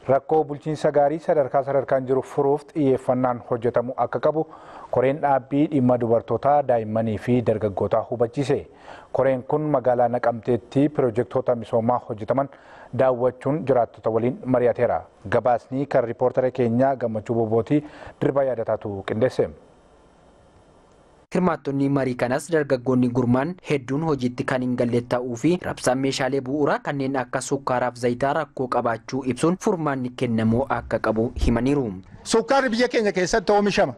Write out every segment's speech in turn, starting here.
Rakkoo bulchiinsa gaarii sadarkaan jiru furuuf xiyyeeffannaan hojjetamu akka qabu koreen dhaabbii dhimma dubartootaa daa'immanii fi dargaggootaa hubachiise. Koreen kun magaalaa Naqamteetti piroojektota misoomaa hojjetaman daawwachuun jiraattota waliin mari'ateera. Gabaasni kan riippoortara keenyaa Gammachuu Boobootii Dirbaa Yaadataatu qindeesse. Hirmaattonni marii kanas dargaggoonni gurmaan hedduun hojiitti kan hin galle ta'uu fi rabsaan meeshaalee bu'uuraa kanneen akka sukkaaraaf zayitaa rakkoo qabaachuu ibsuun furmaanni kennamuu akka qabu himaniiru. Sukkaarri biyya keenya keessatti oomishama.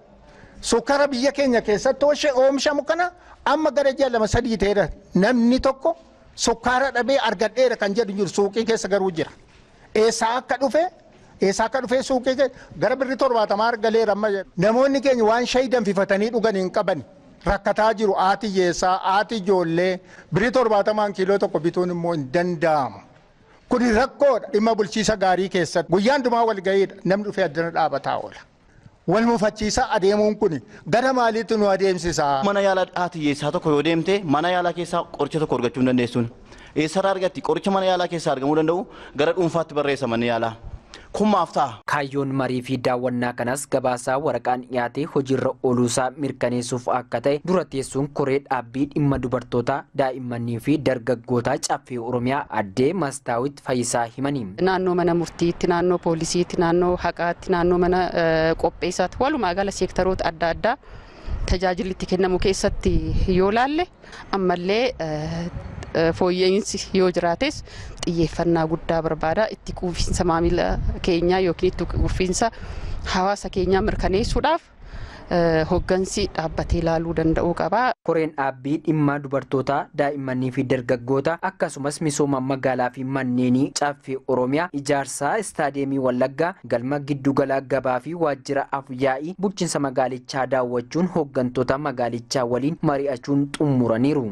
Sukkaara biyya keenya keessatti oomishamu kana amma gara ji'a 2-3 ta'eera namni tokko sukkaara dhabee argadheera kan jedhu jiru suuqii keessa garuu jira. Eessaa akka dhufe suuqii gara birrii 70 argaleera amma namoonni keenya waan shaayii danfifatanii dhugan hin qaban. Rakkataa jiru haati hiyyeessaa, haati ijoollee birrii 70 kiiloo tokko bituun immoo hin danda'amu. Kuni rakkoodha dhimma bulchiinsa gaarii keessatti. Guyyaan dhumaa wal gahiidha namni dhufee addana dhaabataa oola. Wal mufachiisaa adeemuun kun gara maaliitti nu adeemsisaa? Mana yaalaa haati hiyyeessaa tokko yoo deemte mana yaalaa keessaa qoricha tokko argachuu hin dandeessuun. Eessarraa argatti qoricha mana yaalaa keessaa argamuu danda'u gara dhuunfaatti barreessa manni yaalaa. Kaayyoon marii fi daawwannaa kanas gabaasaa waraqaan dhiyaate hojiirra ooluusaa mirkaneessuuf akka ta'e dura teessuun koree dhaabbii dhimma dubartootaa daa'immanii fi dargaggootaa caffee Oromiyaa addee Mastaawit Fayyisaa himanii. Naannoo mana murtiitti, naannoo poolisiitti, naannoo haqaatti, naannoo mana qopheessaatti walumaa gala seektaroota adda addaa tajaajilli itti kennamu keessatti yoo laalle ammallee fooyya'insi yoo jiraates xiyyeeffannaa guddaa barbaada. Itti quufinsa maamila keenyaa yookiin itti quufinsa hawaasa keenyaa mirkaneessuudhaaf hoggansi dhaabbatee ilaaluu danda'uu qaba. Koreen dhaabbii dhimma dubartootaa daa'immanii fi dargaggoota akkasumas misooma magaalaa fi manneenii caffee Oromiyaa ijaarsaa istaadiyeemii Wallaggaa galma giddugalaa gabaa fi waajjira afyaa'ii bulchiinsa magaalichaa daawwachuun hoggantoota magaalichaa waliin mari'achuun xumuraniiru.